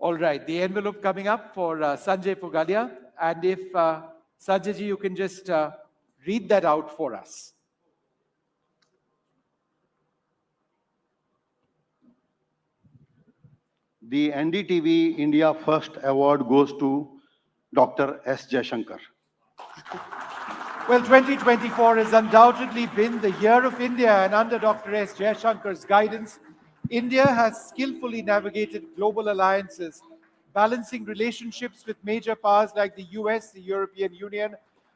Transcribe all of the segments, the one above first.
All right, the envelope coming up for Sanjay Pugalia. And if Sanjay ji, you can just read that out for us. The NDTV India First Award goes to Dr. S. Jaishankar. Well, 2024 has undoubtedly been the year of India, and under Dr. S. Jaishankar's guidance, India has skillfully navigated global alliances, balancing relationships with major powers like the US, the European Union,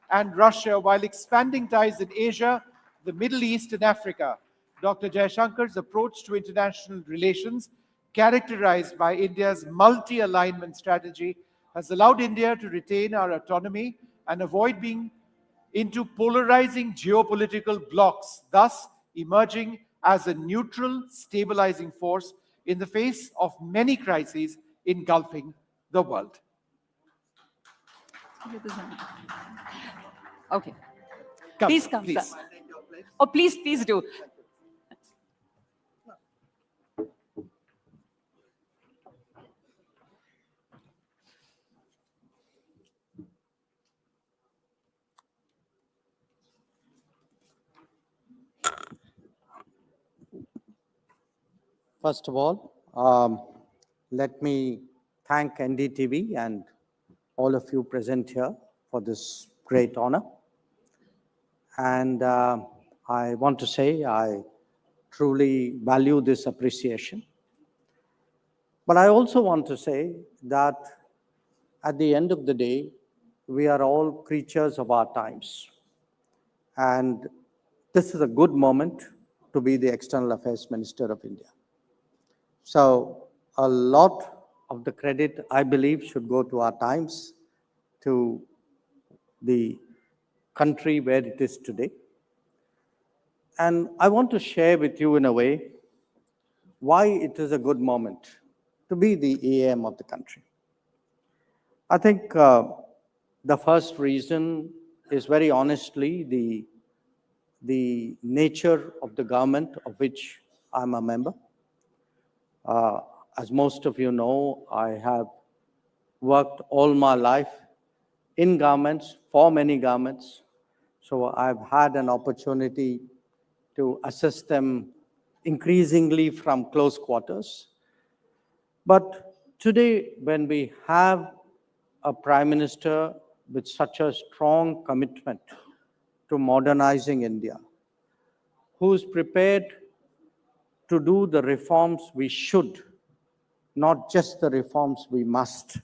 and Russia, while expanding ties in Asia, the Middle East, and Africa. Dr. Jaishankar's approach to international relations, characterized by India's multi-alignment strategy, has allowed India to retain our autonomy and avoid being into polarizing geopolitical blocs, thus emerging as a neutral, stabilizing force in the face of many crises engulfing the world. Okay. Come, Please come, please. sir. Oh, please do. First of all, let me thank NDTV and all of you present here for this great honor. And I want to say I truly value this appreciation. But I also want to say that at the end of the day, we are all creatures of our times. And this is a good moment to be the External Affairs Minister of India. So a lot of the credit, I believe, should go to our times, to the country where it is today. And I want to share with you in a way why it is a good moment to be the EAM of the country. I think the first reason is very honestly the nature of the government of which I'm a member. As most of you know, I have worked all my life in governments, for many governments. So I've had an opportunity to assess them increasingly from close quarters. But today, when we have a Prime Minister with such a strong commitment to modernizing India, who is prepared to do the reforms we should, not just the reforms we must.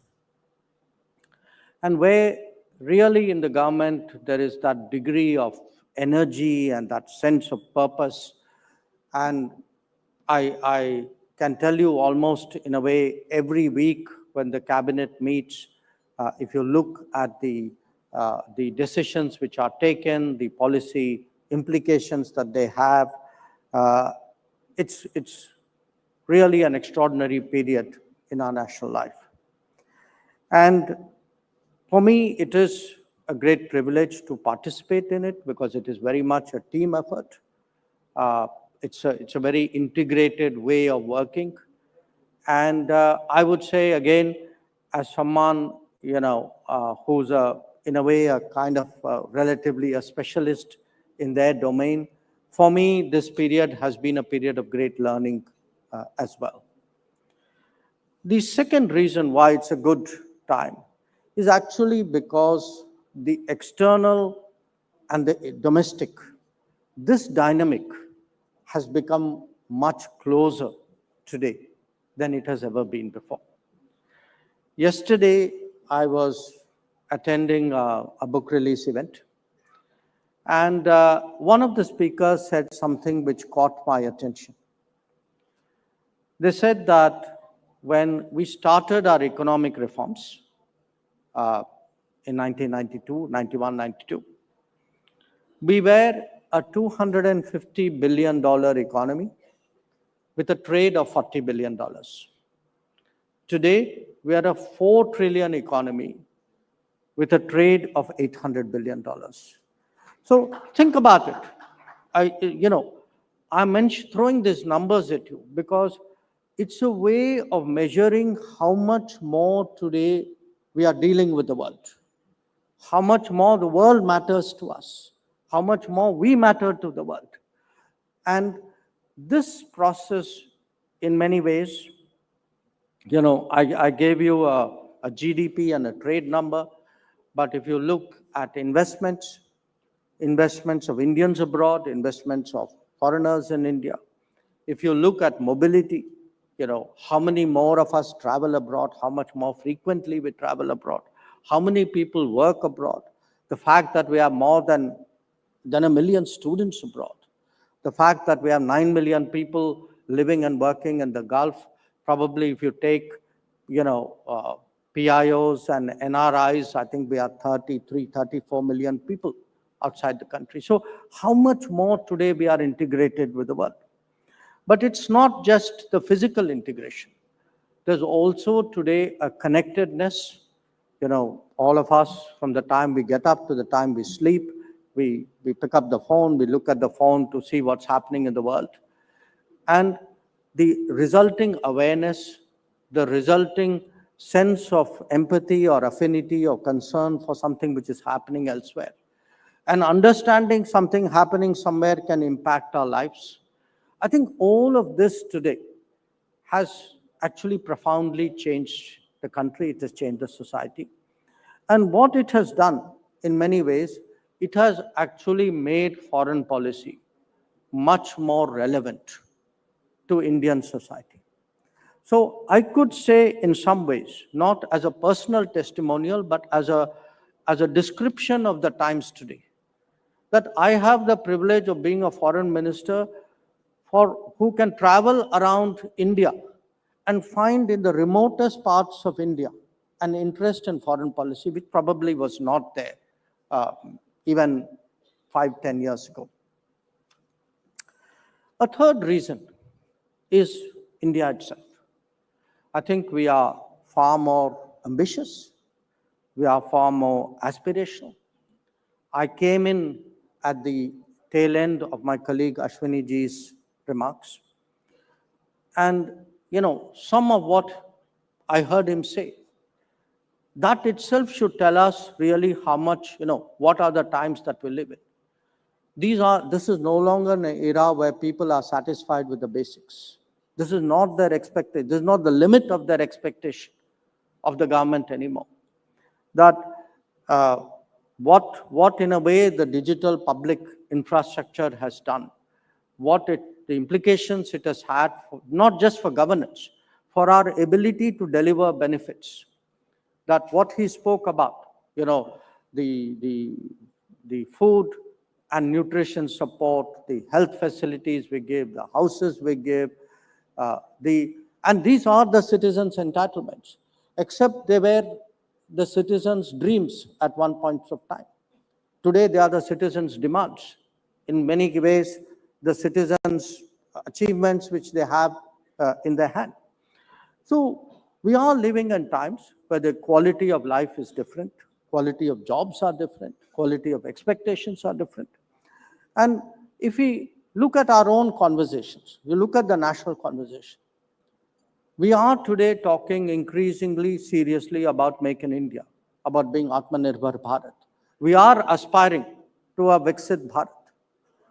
And where really in the government there is that degree of energy and that sense of purpose. And I can tell you almost in a way every week when the cabinet meets, if you look at the decisions which are taken, the policy implications that they have, it's really an extraordinary period in our national life. And for me, it is a great privilege to participate in it because it is very much a team effort. It's a very integrated way of working. And I would say again, as someone, who's in a way a kind of relatively a specialist in their domain, for me, this period has been a period of great learning as well. The second reason why it's a good time is actually because the external and the domestic, this dynamic has become much closer today than it has ever been before. Yesterday, I was attending a book release event, and one of the speakers said something which caught my attention. They said that when we started our economic reforms in 1992, 91, 92, we were a $250 billion economy with a trade of $40 billion. Today, we are a $4 trillion economy with a trade of $800 billion. So think about it. I'm throwing these numbers at you because It's a way of measuring how much more today we are dealing with the world, how much more the world matters to us, how much more we matter to the world. And this process, in many ways, I gave you a GDP and a trade number, but if you look at investments of Indians abroad, investments of foreigners in India, if you look at mobility, how many more of us travel abroad, how much more frequently we travel abroad, how many people work abroad, the fact that we have more than 1 million students abroad, the fact that we have 9 million people living and working in the Gulf, probably if you take, PIOs and NRIs, I think we are 33, 34 million people outside the country. So how much more today we are integrated with the world? But it's not just the physical integration. There's also today a connectedness. All of us, from the time we get up to the time we sleep, we pick up the phone, we look at the phone to see what's happening in the world. And the resulting awareness, the resulting sense of empathy or affinity or concern for something which is happening elsewhere, and understanding something happening somewhere can impact our lives. I think all of this today has actually profoundly changed the country, it has changed the society. And what it has done, in many ways, it has actually made foreign policy much more relevant to Indian society. So I could say in some ways, not as a personal testimonial, but as a description of the times today, that I have the privilege of being a foreign minister who can travel around India and find in the remotest parts of India an interest in foreign policy, which probably was not there even 5-10 years ago. A third reason is India itself. I think we are far more ambitious. We are far more aspirational. I came in at the tail end of my colleague Ashwini ji's remarks. And, some of what I heard him say, that itself should tell us really how much, what are the times that we live in. This is no longer an era where people are satisfied with the basics. This is not their expectation. This is not the limit of their expectation of the government anymore. That what in a way the digital public infrastructure has done, the implications it has had, not just for governance, for our ability to deliver benefits. That what he spoke about, the food and nutrition support, the health facilities we give, the houses we give, and these are the citizens' entitlements, except they were the citizens' dreams at one point of time. Today, they are the citizens' demands. In many ways, the citizens' achievements which they have in their hand. So we are living in times where the quality of life is different, quality of jobs are different, quality of expectations are different. And if we look at our own conversations, we look at the national conversation, we are today talking increasingly seriously about Make in India, about being Atmanirbhar Bharat. We are aspiring to a Viksit Bharat.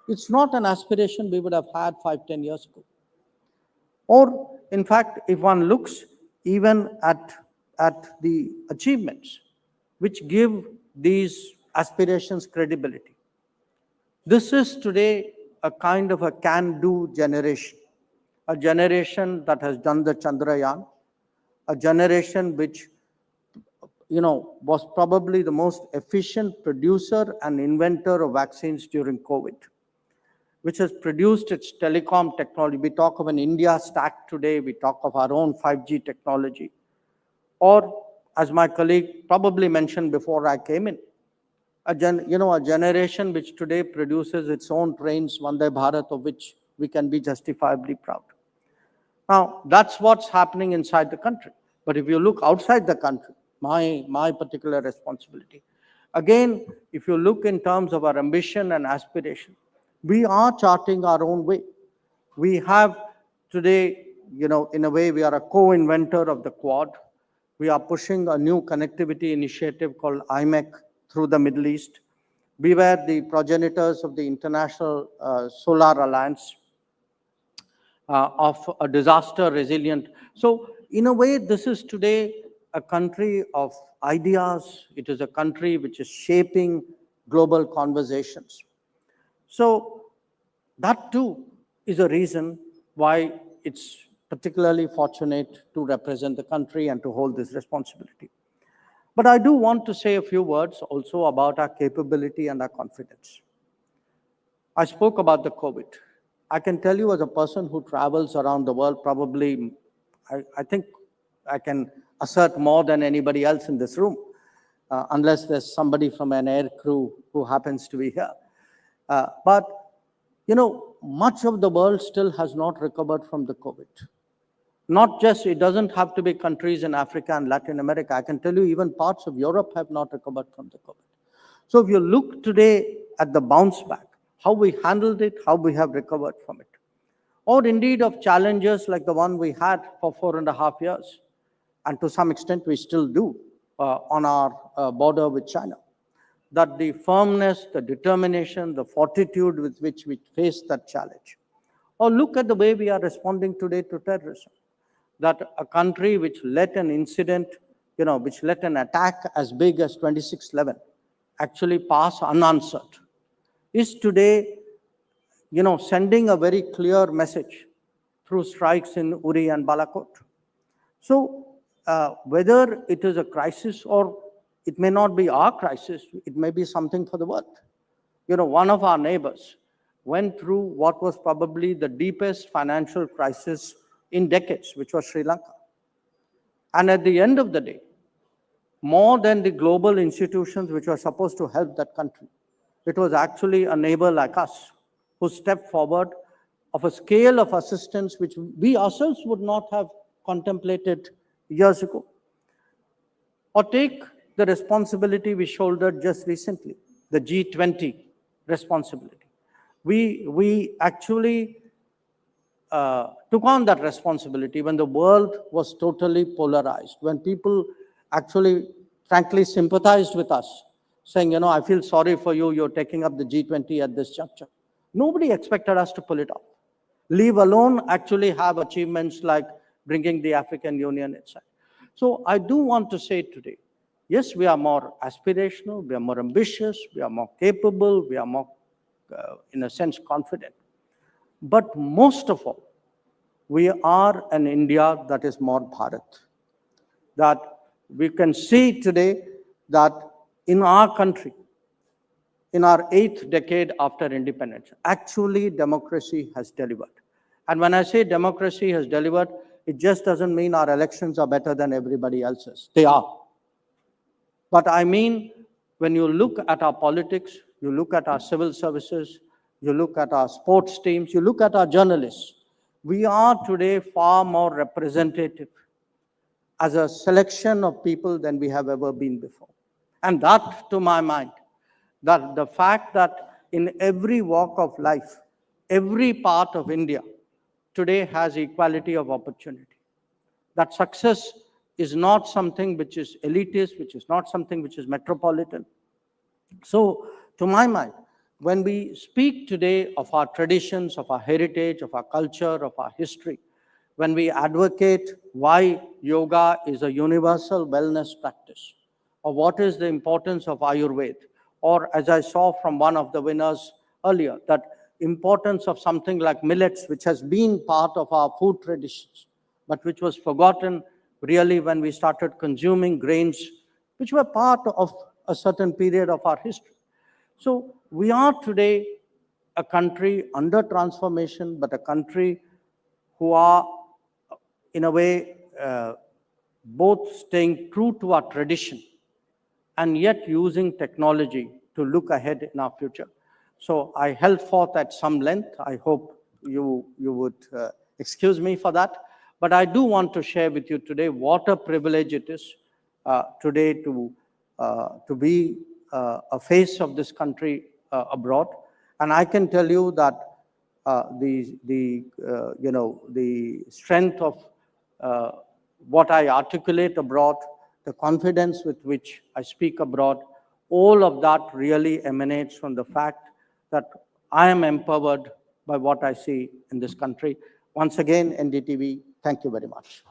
It's not an aspiration we would have had 5-10 years ago. Or, in fact, if one looks even at the achievements which give these aspirations credibility, this is today a kind of a can-do generation, a generation that has done the Chandrayaan, a generation which, was probably the most efficient producer and inventor of vaccines during COVID, which has produced its telecom technology. We talk of an India stack today, we talk of our own 5G technology. Or, as my colleague probably mentioned before I came in, a generation which today produces its own trains, Vande Bharat, of which we can be justifiably proud. Now, that's what's happening inside the country. But if you look outside the country, my particular responsibility, again, if you look in terms of our ambition and aspiration, we are charting our own way. We have today in a way, we are a co-inventor of the Quad. We are pushing a new connectivity initiative called IMEC through the Middle East. We were the progenitors of the International Solar Alliance of a disaster resilient. So in a way, this is today a country of ideas. It is a country which is shaping global conversations. So that too is a reason why it's particularly fortunate to represent the country and to hold this responsibility. But I do want to say a few words also about our capability and our confidence. I spoke about the COVID. I can tell you, as a person who travels around the world, probably, I think I can assert more than anybody else in this room, unless there's somebody from an air crew who happens to be here. But much of the world still has not recovered from the COVID. Not just, it doesn't have to be countries in Africa and Latin America. I can tell you even parts of Europe have not recovered from the COVID. So if you look today at the bounce back, how we handled it, how we have recovered from it, or indeed of challenges like the one we had for 4.5 years, and to some extent we still do on our border with China, that the firmness, the determination, the fortitude with which we face that challenge. Or look at the way we are responding today to terrorism, that a country which let an incident, which let an attack as big as 26/11 actually pass unanswered, is today, sending a very clear message through strikes in Uri and Balakot. So whether it is a crisis or it may not be our crisis, it may be something for the world. One of our neighbors went through what was probably the deepest financial crisis in decades, which was Sri Lanka. And at the end of the day, more than the global institutions which were supposed to help that country, it was actually a neighbor like us who stepped forward of a scale of assistance which we ourselves would not have contemplated years ago. Or take the responsibility we shouldered just recently, the G20 responsibility. We actually took on that responsibility when the world was totally polarized, when people actually, frankly, sympathized with us, saying, I feel sorry for you, you're taking up the G20 at this juncture. Nobody expected us to pull it off, leave alone actually have achievements like bringing the African Union inside. So I do want to say today, yes, we are more aspirational, we are more ambitious, we are more capable, we are more, in a sense, confident. But most of all, we are an India that is more Bharat. That we can see today that in our country, in our 8th decade after independence, actually democracy has delivered. And when I say democracy has delivered, it just doesn't mean our elections are better than everybody else's. They are. But I mean, when you look at our politics, you look at our civil services, you look at our sports teams, you look at our journalists, we are today far more representative as a selection of people than we have ever been before. And that, to my mind, that the fact that in every walk of life, every part of India today has equality of opportunity. That success is not something which is elitist, which is not something which is metropolitan. So, to my mind, when we speak today of our traditions, of our heritage, of our culture, of our history, when we advocate why yoga is a universal wellness practice, or what is the importance of Ayurveda, or as I saw from one of the winners earlier, that importance of something like millets, which has been part of our food traditions, but which was forgotten really when we started consuming grains, which were part of a certain period of our history. So we are today a country under transformation, but a country who are, in a way, both staying true to our tradition and yet using technology to look ahead in our future. So I held forth at some length. I hope you would excuse me for that. But I do want to share with you today what a privilege it is today to be a face of this country abroad. And I can tell you that the strength of what I articulate abroad, the confidence with which I speak abroad, all of that really emanates from the fact that I am empowered by what I see in this country. Once again, NDTV, thank you very much.